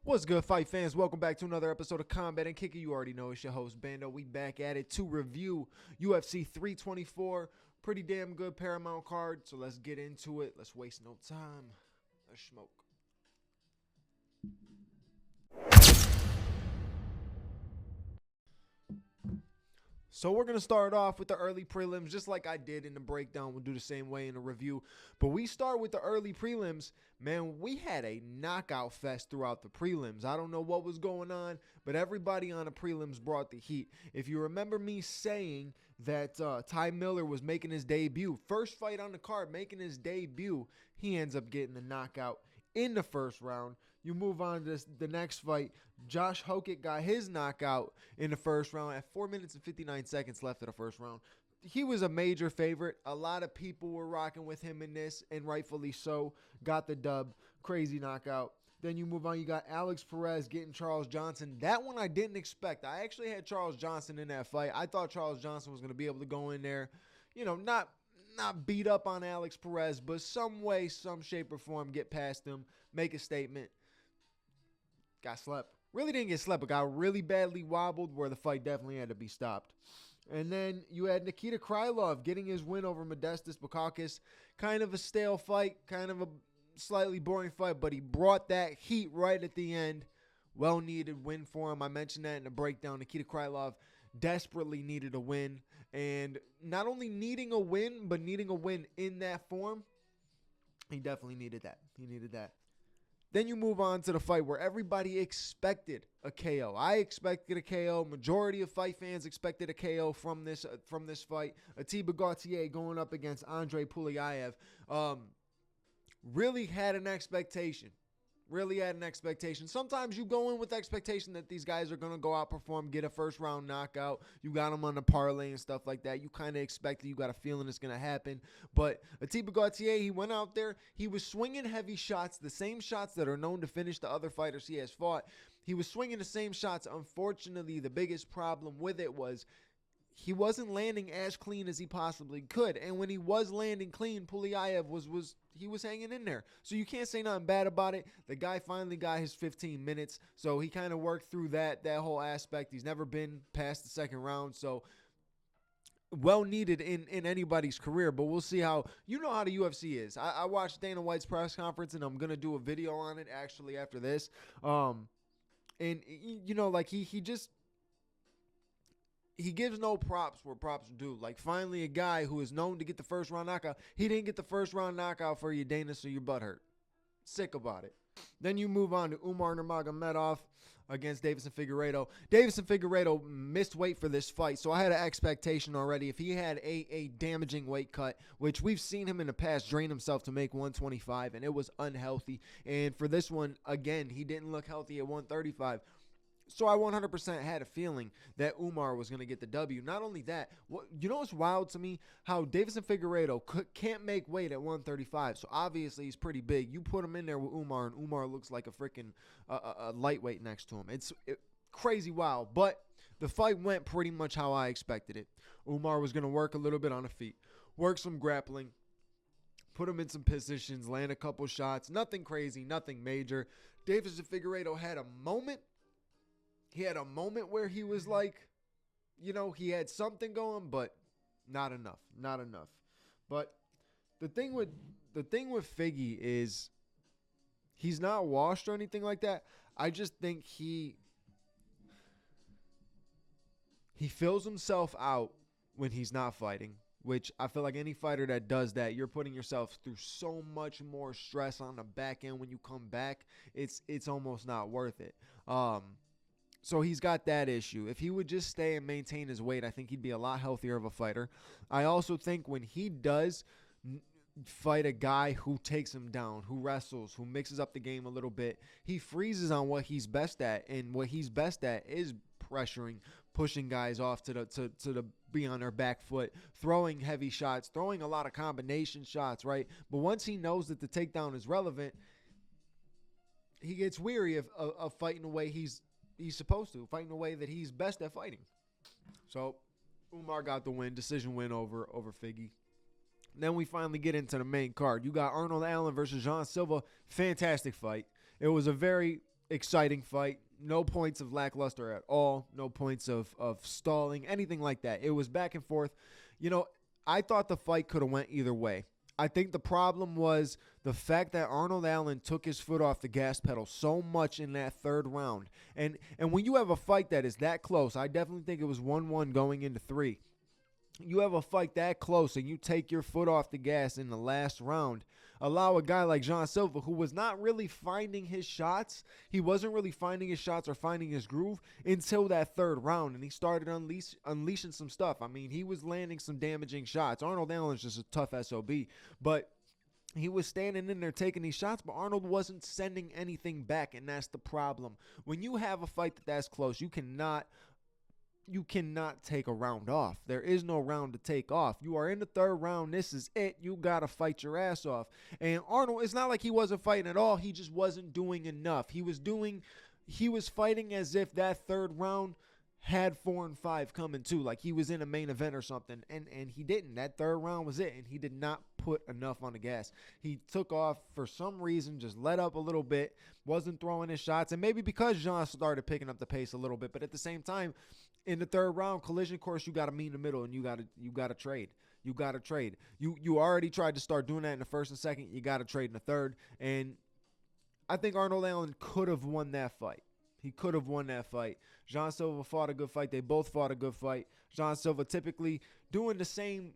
What's good, fight fans? Welcome back to another episode of Combat and Kicker. You already know it's your host, Bando. We back at it to review UFC 324. Pretty damn good Paramount card, so let's get into it. Let's waste no time. Let's smoke. So we're going to start off with the early prelims, just like I did in the breakdown. We'll do the same way in the review. But we start with the early prelims. Man, we had a knockout fest throughout the prelims. I don't know what was going on, but everybody on the prelims brought the heat. If you remember me saying that Ty Miller was making his debut, first fight on the card, making his debut, he ends up getting the knockout in the first round. You move on to the next fight. Josh Hokett got his knockout in the first round at 4 minutes and 59 seconds left of the first round. He was a major favorite. A lot of people were rocking with him in this, and rightfully so. Got the dub. Crazy knockout. Then you move on. You got Alex Perez getting Charles Johnson. That one I didn't expect. I actually had Charles Johnson in that fight. I thought Charles Johnson was going to be able to go in there, you know, not beat up on Alex Perez, but some way, some shape or form, get past him, make a statement. Got slept. Really didn't get slept, but got really badly wobbled where the fight definitely had to be stopped. And then you had Nikita Krylov getting his win over Modestas Bukauskas. Kind of a stale fight, kind of a slightly boring fight, but he brought that heat right at the end. Well-needed win for him. I mentioned that in the breakdown. Nikita Krylov desperately needed a win. And not only needing a win, but needing a win in that form, he definitely needed that. He needed that. Then you move on to the fight where everybody expected a KO. I expected a KO. Majority of fight fans expected a KO from this fight. Atiba Gaethje going up against Andre Puliaev. Really had an expectation. Sometimes you go in with the expectation that these guys are going to go outperform, get a first-round knockout. You got them on the parlay and stuff like that. You kind of expect it. You got a feeling it's going to happen. But Atiba Gaethje, he went out there. He was swinging heavy shots, the same shots that are known to finish the other fighters he has fought. He was swinging the same shots. Unfortunately, the biggest problem with it was he wasn't landing as clean as he possibly could. And when he was landing clean, Puliaev was hanging in there. So you can't say nothing bad about it. The guy finally got his 15 minutes. So he kind of worked through that whole aspect. He's never been past the second round. So well needed in anybody's career. But we'll see how, you know how the UFC is. I watched Dana White's press conference, and I'm going to do a video on it actually after this. And, you know, like he gives no props where props are due. Like, finally, a guy who is known to get the first-round knockout. He didn't get the first-round knockout for you, Dana, so your butt hurt. Sick about it. Then you move on to Umar Nurmagomedov against Deiveson Figueiredo. Deiveson Figueiredo missed weight for this fight, so I had an expectation already. If he had a damaging weight cut, which we've seen him in the past drain himself to make 125, and it was unhealthy. And for this one, again, he didn't look healthy at 135. So I 100% had a feeling that Umar was going to get the W. Not only that, you know what's wild to me? How Deiveson Figueiredo can't make weight at 135. So obviously he's pretty big. You put him in there with Umar, and Umar looks like a freaking lightweight next to him. It's crazy wild. But the fight went pretty much how I expected it. Umar was going to work a little bit on the feet, work some grappling, put him in some positions, land a couple shots. Nothing crazy, nothing major. Deiveson Figueiredo had a moment. He had a moment where he was like, you know, he had something going, but not enough. But the thing with Figgy is he's not washed or anything like that. I just think he fills himself out when he's not fighting, which I feel like any fighter that does that, you're putting yourself through so much more stress on the back end when you come back. It's almost not worth it. So he's got that issue. If he would just stay and maintain his weight, I think he'd be a lot healthier of a fighter. I also think when he does fight a guy who takes him down, who wrestles, who mixes up the game a little bit, he freezes on what he's best at. And what he's best at is pressuring, pushing guys off to the be on her back foot, throwing heavy shots, throwing a lot of combination shots, right? But once he knows that the takedown is relevant, he gets weary of fighting the way he's supposed to, fighting the way that he's best at fighting. So Umar got the win, decision win over Figgy. Then we finally get into the main card. You got Arnold Allen versus Jean Silva. Fantastic fight. It was a very exciting fight. No points of lackluster at all. No points of stalling, anything like that. It was back and forth. You know, I thought the fight could have went either way. I think the problem was the fact that Arnold Allen took his foot off the gas pedal so much in that third round. And when you have a fight that is that close, I definitely think it was 1-1 going into 3. You have a fight that close and you take your foot off the gas in the last round, allow a guy like Jean Silva, who was not really finding his shots, he wasn't really finding his shots or finding his groove until that third round, and he started unleashing some stuff. I mean, he was landing some damaging shots. Arnold Allen's just a tough SOB, but he was standing in there taking these shots, but Arnold wasn't sending anything back, and that's the problem. When you have a fight that's close, you cannot take a round off. There is no round to take off. You are in the third round. This is it. You got to fight your ass off. And Arnold, it's not like he wasn't fighting at all. He just wasn't doing enough. He was fighting as if that third round had 4 and 5 coming too. Like he was in a main event or something. And he didn't. That third round was it. And he did not put enough on the gas. He took off for some reason, just let up a little bit, wasn't throwing his shots. And maybe because Jean started picking up the pace a little bit. But at the same time, in the third round, collision course, you got to meet in the middle, and you got to trade. You got to trade. You already tried to start doing that in the first and second. You got to trade in the third. And I think Arnold Allen could have won that fight. He could have won that fight. Jean Silva fought a good fight. They both fought a good fight. Jean Silva typically doing the same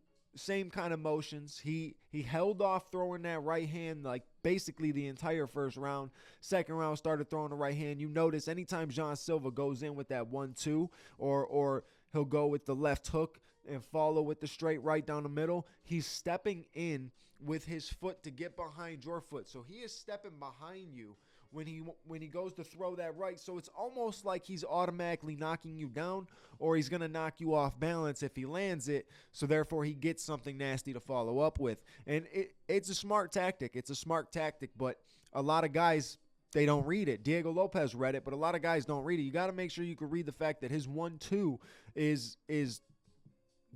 kind of motions. He held off throwing that right hand like basically the entire first round. Second round started throwing the right hand. You notice anytime Jean Silva goes in with that 1-2 or he'll go with the left hook and follow with the straight right down the middle, he's stepping in with his foot to get behind your foot. So he is stepping behind you when he goes to throw that right. So it's almost like he's automatically knocking you down, or he's going to knock you off balance if he lands it. So therefore he gets something nasty to follow up with. And it's a smart tactic. It's a smart tactic, but a lot of guys, they don't read it. Diego Lopez read it, but a lot of guys don't read it. You got to make sure you can read the fact that his 1-2 is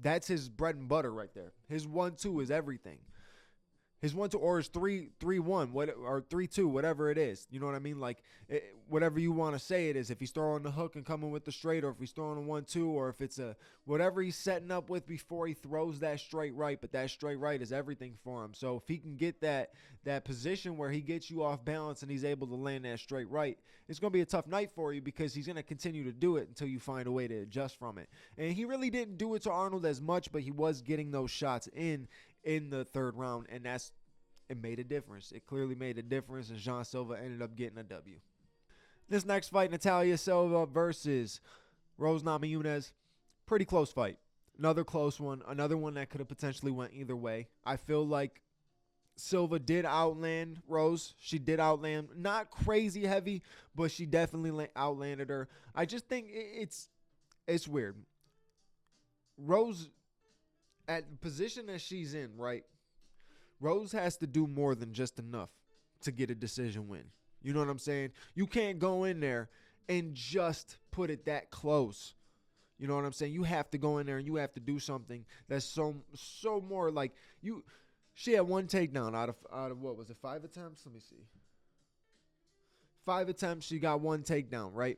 that's his bread and butter right there. His 1-2 is everything. His 1-2 or his 3-1, or 3-2, whatever it is. You know what I mean? Like whatever you want to say it is. If he's throwing the hook and coming with the straight, or if he's throwing a 1-2, or if it's a whatever he's setting up with before he throws that straight right. But that straight right is everything for him. So if he can get that position where he gets you off balance and he's able to land that straight right, it's going to be a tough night for you, because he's going to continue to do it until you find a way to adjust from it. And he really didn't do it to Arnold as much, but he was getting those shots in the third round, and it made a difference. It clearly made a difference, and Jean Silva ended up getting a W. This next fight, Natalia Silva versus Rose Namajunas, pretty close fight. Another close one, another one that could have potentially went either way. I feel like Silva did outland Rose. She did outland, not crazy heavy, but she definitely outlanded her. I just think it's weird. Rose, at the position that she's in, right? Rose has to do more than just enough to get a decision win. You know what I'm saying? You can't go in there and just put it that close. You know what I'm saying? You have to go in there and you have to do something that's so more like you. She had one takedown out of what was it, 5 attempts? Let me see. 5 attempts, she got one takedown, right?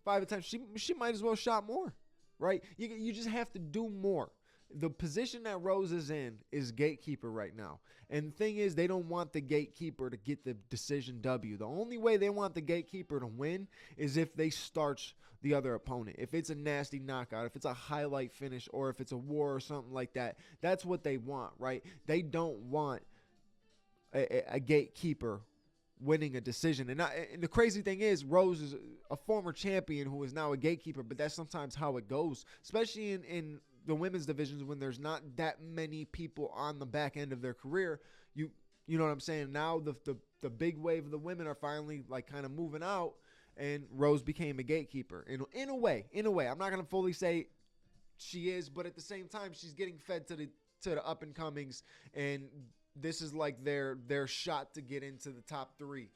5 attempts, she might as well shot more, right? You just have to do more. The position that Rose is in is gatekeeper right now. And the thing is, they don't want the gatekeeper to get the decision W. The only way they want the gatekeeper to win is if they starch the other opponent. If it's a nasty knockout, if it's a highlight finish, or if it's a war or something like that, that's what they want, right? They don't want a gatekeeper winning a decision. And the crazy thing is, Rose is a former champion who is now a gatekeeper, but that's sometimes how it goes, especially in the women's divisions when there's not that many people on the back end of their career. You know what I'm saying? Now the big wave of the women are finally like kind of moving out, and Rose became a gatekeeper in a way. I'm not going to fully say she is, but at the same time, she's getting fed to the up and comings, and this is like their shot to get into the top 3.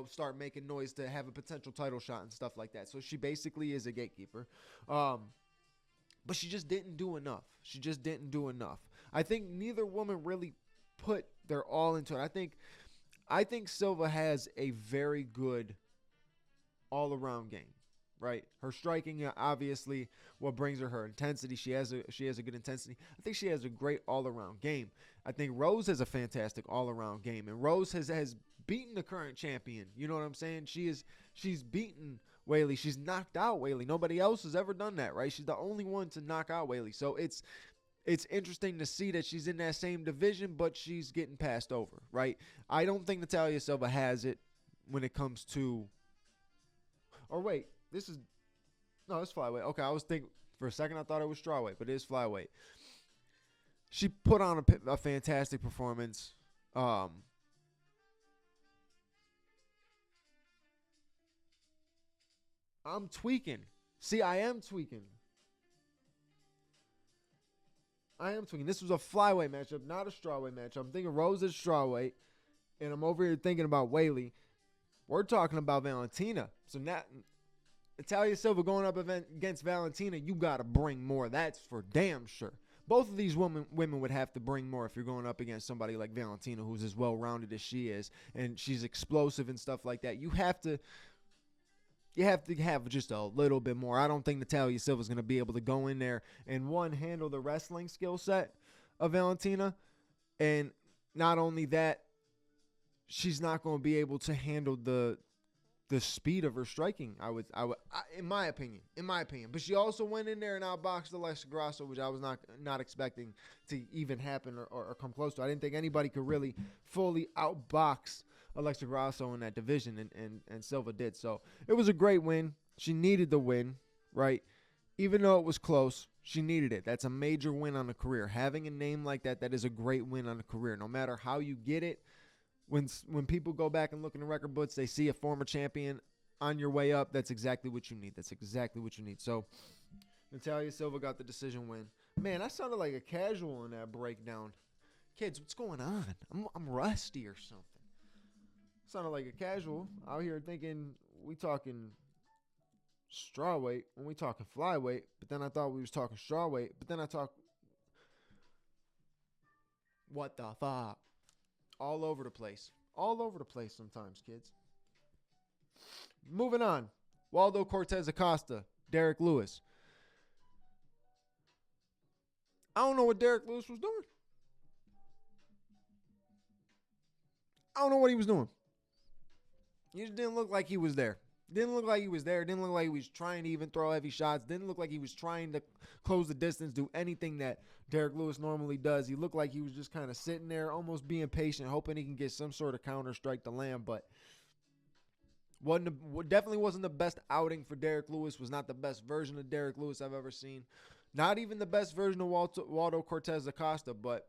Start making noise to have a potential title shot and stuff like that. So she basically is a gatekeeper. But she just didn't do enough. I think neither woman really put their all into it. I think Silva has a very good all-around game, right? Her striking, obviously, what brings her intensity. She has a good intensity. I think she has a great all-around game. I think Rose has a fantastic all-around game, and Rose has beaten the current champion. You know what I'm saying? She's beaten Weili. She's knocked out Weili. Nobody else has ever done that, right? She's the only one to knock out Weili. So it's interesting to see that she's in that same division, but she's getting passed over, right? I don't think Natalia Silva has it when it comes to. Or wait, it's flyweight. Okay, I was thinking for a second I thought it was strawweight, but it is flyweight. She put on a fantastic performance. I'm tweaking. See, I am tweaking. This was a flyweight matchup, not a strawweight matchup. I'm thinking Rose is strawweight, and I'm over here thinking about Weili. We're talking about Valentina. So now, Natalia Silva going up against Valentina, you got to bring more. That's for damn sure. Both of these women would have to bring more if you're going up against somebody like Valentina, who's as well-rounded as she is, and she's explosive and stuff like that. You have to have just a little bit more. I don't think Natalia Silva's going to be able to go in there and, one, handle the wrestling skill set of Valentina, and not only that, she's not going to be able to handle the speed of her striking. I would, in my opinion. But she also went in there and outboxed Alexa Grasso, which I was not expecting to even happen or come close to. I didn't think anybody could really fully outbox Alexa Grasso in that division, and Silva did. So it was a great win. She needed the win, right? Even though it was close, she needed it. That's a major win on a career. Having a name like that is a great win on a career. No matter how you get it, when people go back and look in the record books, they see a former champion on your way up. That's exactly what you need. So Natalia Silva got the decision win. Man, I sounded like a casual in that breakdown. Kids, what's going on? I'm rusty or something. Sounded like a casual out here thinking we talking strawweight when we talking flyweight, but then I thought we was talking strawweight, but then I talk. What the fuck? All over the place sometimes, kids. Moving on. Waldo Cortez Acosta, Derek Lewis. I don't know what Derek Lewis was doing. I don't know what he was doing. He just didn't look like he was there. Didn't look like he was trying to even throw heavy shots. Didn't look like he was trying to close the distance, do anything that Derek Lewis normally does. He looked like he was just kind of sitting there, almost being patient, hoping he can get some sort of counter strike to land. But definitely wasn't the best outing for Derek Lewis. Was not the best version of Derek Lewis I've ever seen. Not even the best version of Waldo Cortez Acosta, but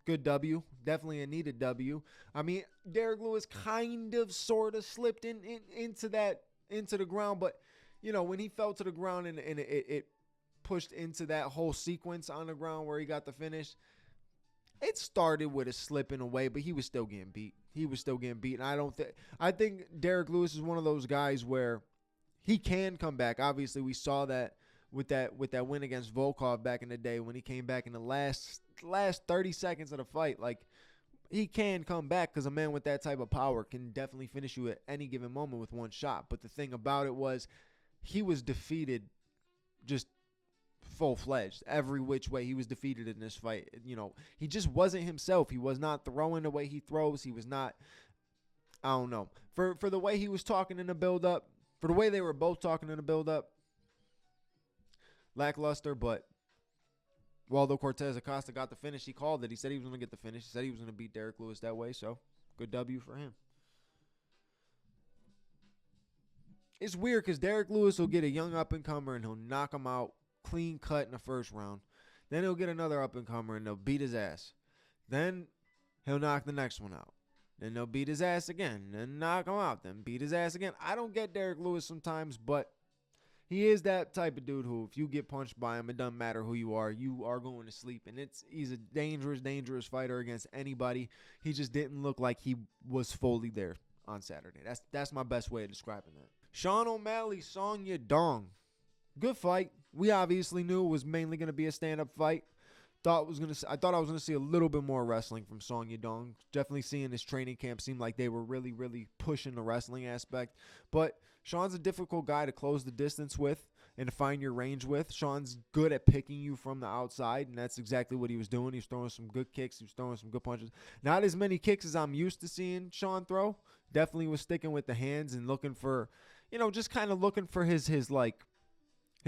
good W. Definitely a needed W. I mean, Derek Lewis kind of sort of slipped into the ground, but when he fell to the ground and it pushed into that whole sequence on the ground where he got the finish, it started with a slipping away, but he was still getting beat. And I think Derek Lewis is one of those guys where he can come back. Obviously, we saw that with that win against Volkov back in the day when he came back in the last 30 seconds of the fight. Like, he can come back because a man with that type of power can definitely finish you at any given moment with one shot. But the thing about it was he was defeated just full-fledged. Every which way he was defeated in this fight. He just wasn't himself. He was not throwing the way he throws. He was not, I don't know. For the way he was talking in the build-up, for the way they were both talking in the build-up, lackluster, but Waldo Cortez Acosta got the finish. He called it. He said he was going to get the finish. He said he was going to beat Derek Lewis that way, so good W for him. It's weird because Derek Lewis will get a young up-and-comer and he'll knock him out clean cut in the first round. Then he'll get another up-and-comer and they'll beat his ass. Then he'll knock the next one out. Then they'll beat his ass again. Then knock him out. Then beat his ass again. I don't get Derek Lewis sometimes, but He is that type of dude who, if you get punched by him, it doesn't matter who you are going to sleep. And he's a dangerous fighter against anybody. He just didn't look like he was fully there on Saturday. That's my best way of describing that. Sean O'Malley, Song Yadong. Good fight. We obviously knew it was mainly going to be a stand-up fight. I thought I was going to see a little bit more wrestling from Song Yadong. Definitely seeing his training camp seemed like they were really, really pushing the wrestling aspect. But Sean's a difficult guy to close the distance with and to find your range with. Sean's good at picking you from the outside, and that's exactly what he was doing. He was throwing some good kicks. He was throwing some good punches. Not as many kicks as I'm used to seeing Sean throw. Definitely was sticking with the hands and looking for, just kind of looking for his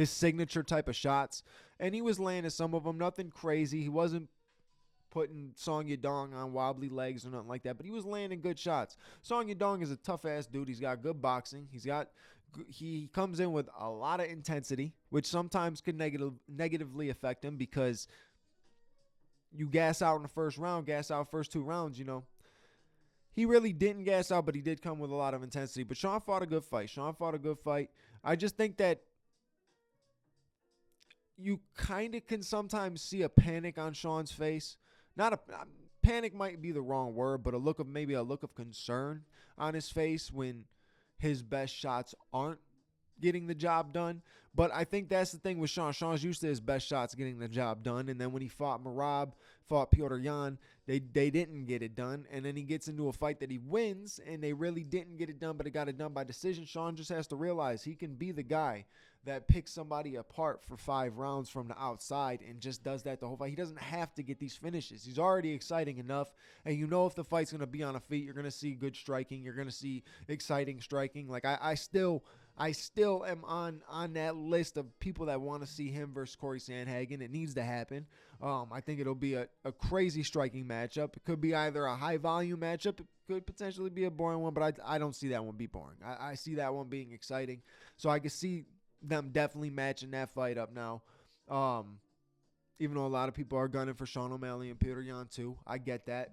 signature type of shots. And he was landing some of them. Nothing crazy. He wasn't putting Song Yadong on wobbly legs or nothing like that, but he was landing good shots. Song Yadong is a tough-ass dude. He's got good boxing. He comes in with a lot of intensity, which sometimes could negatively affect him because you gas out in the first round, gas out first 2 rounds, He really didn't gas out, but he did come with a lot of intensity. But Sean fought a good fight. I just think that you kind of can sometimes see a panic on Sean's face. Panic might be the wrong word, but a look of concern on his face when his best shots aren't getting the job done. But I think that's the thing with Sean. Sean's used to his best shots getting the job done. And then when he fought Merab, fought Petr Yan, they didn't get it done. And then he gets into a fight that he wins, and they really didn't get it done, but it got it done by decision. Sean just has to realize he can be the guy that picks somebody apart for 5 rounds from the outside and just does that the whole fight. He doesn't have to get these finishes. He's already exciting enough. And if the fight's going to be on a feet, you're going to see good striking. You're going to see exciting striking. Like I still am on that list of people that want to see him versus Corey Sandhagen. It needs to happen. I think it'll be a crazy striking matchup. It could be either a high volume matchup. It could potentially be a boring one, but I don't see that one be boring. I see that one being exciting. So I can see them definitely matching that fight up now. Even though a lot of people are gunning for Sean O'Malley and Petr Yan too. I get that.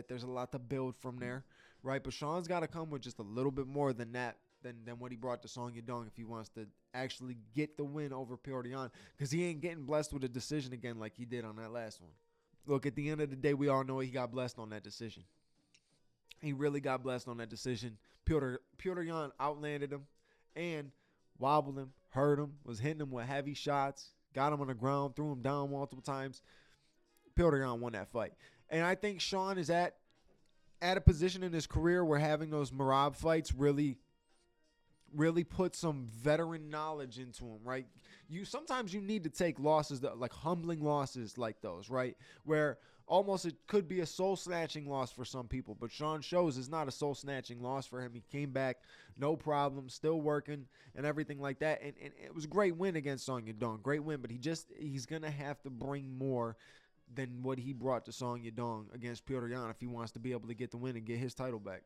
There's a lot to build from there, right? But Sean's got to come with just a little bit more than that. Than what he brought to Song Yadong if he wants to actually get the win over Petr Yan, because he ain't getting blessed with a decision again like he did on that last one. Look, at the end of the day, we all know he got blessed on that decision. He really got blessed on that decision. Petr Yan outlanded him and wobbled him, hurt him, was hitting him with heavy shots, got him on the ground, threw him down multiple times. Petr Yan won that fight. And I think Sean is at a position in his career where having those Merab fights really put some veteran knowledge into him, right? Sometimes you need to take losses, like humbling losses like those, right? Where almost it could be a soul-snatching loss for some people, but Sean shows it's not a soul-snatching loss for him. He came back, no problem, still working and everything like that, and it was a great win against Song Yadong, great win, but he's going to have to bring more than what he brought to Song Yadong against Petr Yan if he wants to be able to get the win and get his title back.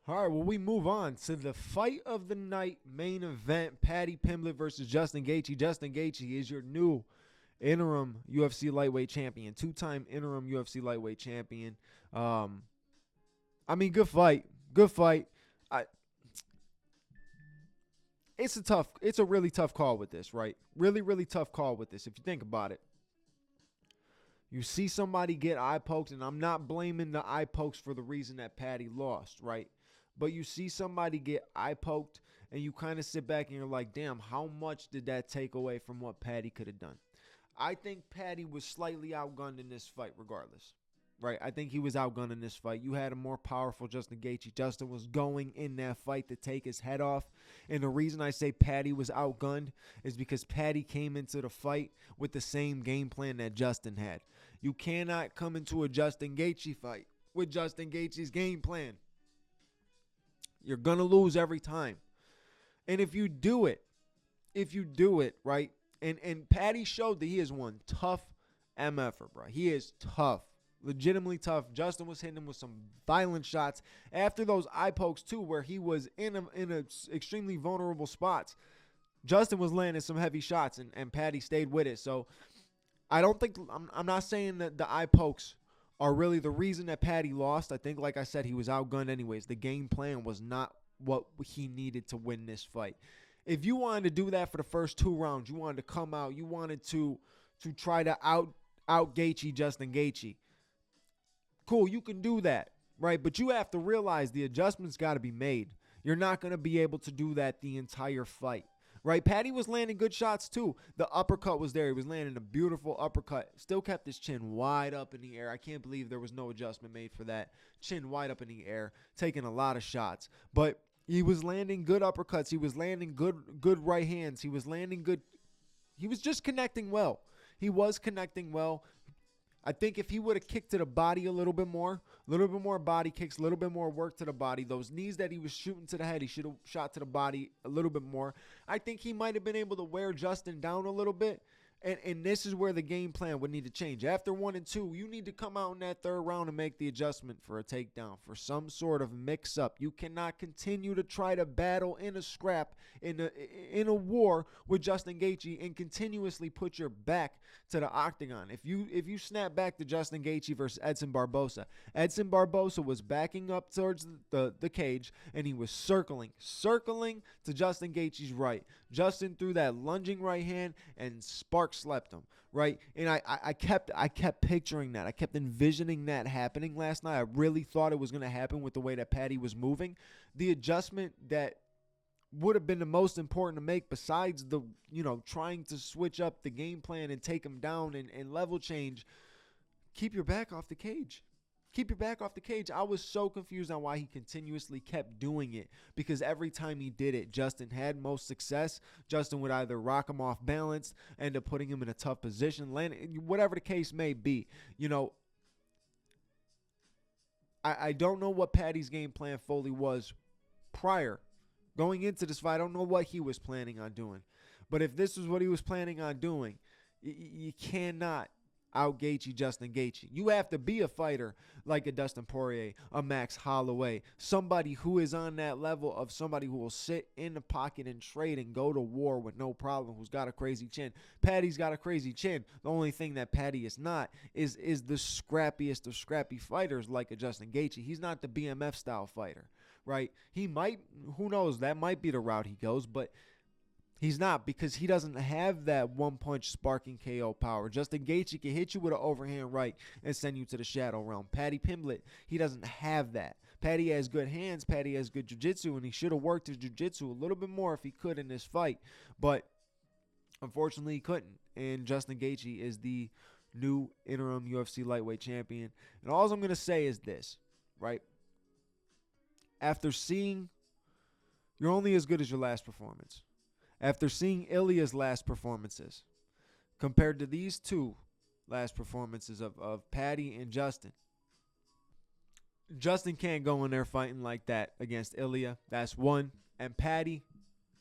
All right, well, we move on to the fight of the night main event, Paddy Pimblett versus Justin Gaethje. Justin Gaethje is your new interim UFC lightweight champion, 2-time interim UFC lightweight champion. Good fight. It's a really tough call with this, right? Really, really tough call with this, if you think about it. You see somebody get eye poked, and I'm not blaming the eye pokes for the reason that Paddy lost, right? But you see somebody get eye poked, and you kind of sit back and you're like, damn, how much did that take away from what Paddy could have done? I think Paddy was slightly outgunned in this fight regardless, right? I think he was outgunned in this fight. You had a more powerful Justin Gaethje. Justin was going in that fight to take his head off. And the reason I say Paddy was outgunned is because Paddy came into the fight with the same game plan that Justin had. You cannot come into a Justin Gaethje fight with Justin Gaethje's game plan. You're going to lose every time. And if you do it, right, and Paddy showed that he is one tough MFer, bro. He is tough, legitimately tough. Justin was hitting him with some violent shots after those eye pokes, too, where he was in a extremely vulnerable spots. Justin was landing some heavy shots, and Paddy stayed with it. So I don't think – I'm not saying that the eye pokes are really the reason that Paddy lost. I think, like I said, he was outgunned anyways. The game plan was not what he needed to win this fight. If you wanted to do that for the first 2 rounds, you wanted to come out, you wanted to try to out Gaethje Justin Gaethje. Cool, you can do that, right? But you have to realize the adjustments got to be made. You're not going to be able to do that the entire fight, right? Paddy was landing good shots too. The uppercut was there. He was landing a beautiful uppercut. Still kept his chin wide up in the air. I can't believe there was no adjustment made for that. Chin wide up in the air, taking a lot of shots. But he was landing good uppercuts. He was landing good right hands. He was landing good. He was just connecting well. He was connecting well. I think if he would have kicked to the body a little bit more body kicks, a little bit more work to the body, those knees that he was shooting to the head, he should have shot to the body a little bit more. I think he might have been able to wear Justin down a little bit. And this is where the game plan would need to change. After 1 and 2, you need to come out in that 3rd round and make the adjustment for a takedown, for some sort of mix-up. You cannot continue to try to battle in a scrap, in a war with Justin Gaethje and continuously put your back to the octagon. If you snap back to Justin Gaethje versus Edson Barboza was backing up towards the cage, and he was circling to Justin Gaethje's right. Justin threw that lunging right hand and slept him, right? And I kept picturing that. I kept envisioning that happening last night. I really thought it was going to happen with the way that Paddy was moving. The adjustment that would have been the most important to make, besides the, trying to switch up the game plan and take him down and level change, keep your back off the cage. Keep your back off the cage. I was so confused on why he continuously kept doing it, because every time he did it, Justin had most success. Justin would either rock him off balance, end up putting him in a tough position, whatever the case may be. I don't know what Paddy's game plan fully was prior. Going into this fight, I don't know what he was planning on doing. But if this was what he was planning on doing, you cannot out Gaethje Justin Gaethje. You have to be a fighter like a Dustin Poirier, a Max Holloway, somebody who is on that level of somebody who will sit in the pocket and trade and go to war with no problem, who's got a crazy chin. Paddy's got a crazy chin. The only thing that Paddy is not is the scrappiest of scrappy fighters like a Justin Gaethje. He's not the BMF style fighter, right? He might, who knows, that might be the route he goes, but he's not, because he doesn't have that one-punch sparking KO power. Justin Gaethje can hit you with an overhand right and send you to the shadow realm. Paddy Pimblett, he doesn't have that. Paddy has good hands. Paddy has good jiu-jitsu, and he should have worked his jiu-jitsu a little bit more if he could in this fight. But unfortunately, he couldn't. And Justin Gaethje is the new interim UFC lightweight champion. And all I'm going to say is this, right? After seeing, you're only as good as your last performance. After seeing Ilya's last performances, compared to these two last performances of Paddy and Justin, Justin can't go in there fighting like that against Ilya. That's one. And Paddy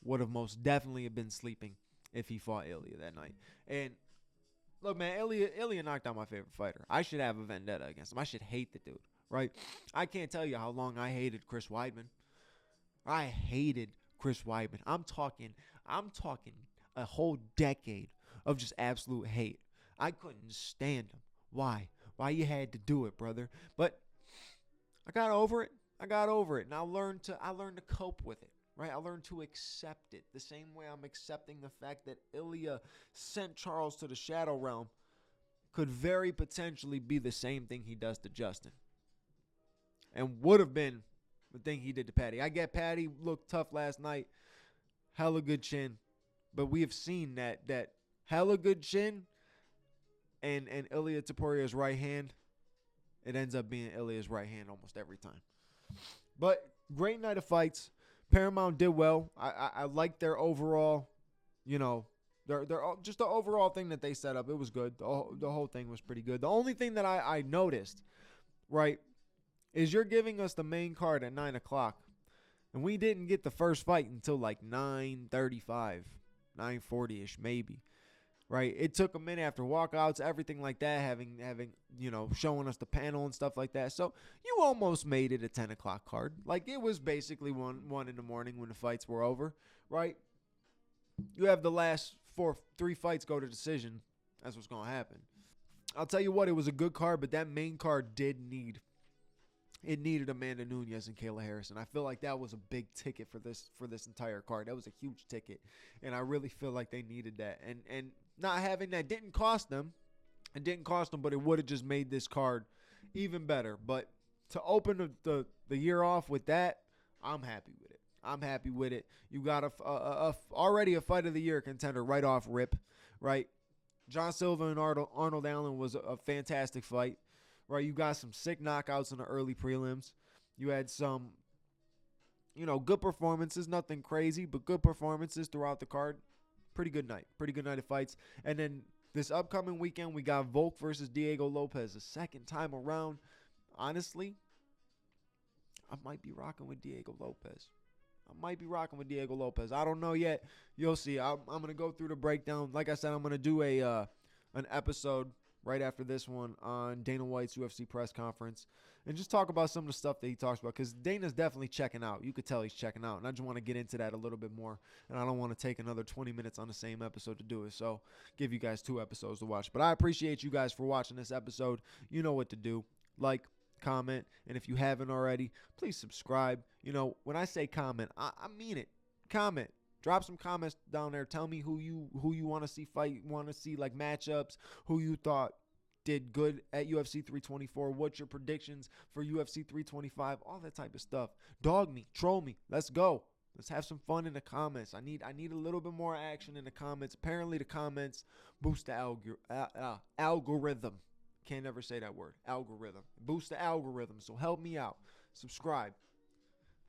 would have most definitely have been sleeping if he fought Ilya that night. And look, man, Ilya knocked out my favorite fighter. I should have a vendetta against him. I should hate the dude, right? I can't tell you how long I hated Chris Weidman. I hated Chris Weidman. I'm talking a whole decade of just absolute hate. I couldn't stand him. Why? Why you had to do it, brother? But I got over it. And I learned to cope with it, right? I learned to accept it the same way I'm accepting the fact that Ilya sent Charles to the shadow realm could very potentially be the same thing he does to Justin, and would have been the thing he did to Paddy. I get Paddy looked tough last night. Hella good chin. But we have seen that hella good chin and Ilya Tapouria's right hand, it ends up being Ilya's right hand almost every time. But great night of fights. Paramount did well. I like their overall, they're just the overall thing that they set up. It was good. The whole thing was pretty good. The only thing that I noticed, right, is you're giving us the main card at 9 o'clock. And we didn't get the first fight until like 9:35, 9:40-ish maybe, right? It took a minute after walkouts, everything like that, having showing us the panel and stuff like that. So you almost made it a 10 o'clock card. Like, it was basically 1 in the morning when the fights were over, right? You have the last 3 fights go to decision. That's what's going to happen. I'll tell you what, it was a good card, but that main card did need it needed Amanda Nunes and Kayla Harrison. I feel like that was a big ticket for this entire card. That was a huge ticket, and I really feel like they needed that. And not having that didn't cost them. It didn't cost them, but it would have just made this card even better. But to open the year off with that, I'm happy with it. I'm happy with it. You got already a fight of the year contender right off rip, right? John Silva and Arnold Allen was a fantastic fight. Right, you got some sick knockouts in the early prelims. You had some, good performances. Nothing crazy, but good performances throughout the card. Pretty good night. Pretty good night of fights. And then this upcoming weekend, we got Volk versus Diego Lopez. The second time around. Honestly, I might be rocking with Diego Lopez. I don't know yet. You'll see. I'm going to go through the breakdown. Like I said, I'm going to do an episode right after this one on Dana White's UFC press conference and just talk about some of the stuff that he talks about, because Dana's definitely checking out. You could tell he's checking out, and I just want to get into that a little bit more, and I don't want to take another 20 minutes on the same episode to do it, so give you guys 2 episodes to watch. But I appreciate you guys for watching this episode. You know what to do. Like, comment, and if you haven't already, please subscribe. When I say comment, I mean it. Comment. Drop some comments down there. Tell me who you want to see fight, want to see like matchups, who you thought did good at UFC 324, what's your predictions for UFC 325, all that type of stuff. Dog me, troll me. Let's go. Let's have some fun in the comments. I need a little bit more action in the comments. Apparently the comments boost the algorithm. Can't never say that word. Algorithm. Boost the algorithm. So help me out. Subscribe.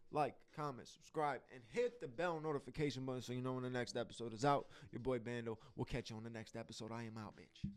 Like, comment, subscribe, and hit the bell notification button so you know when the next episode is out. Your boy Bando will catch you on the next episode. I am out, bitch.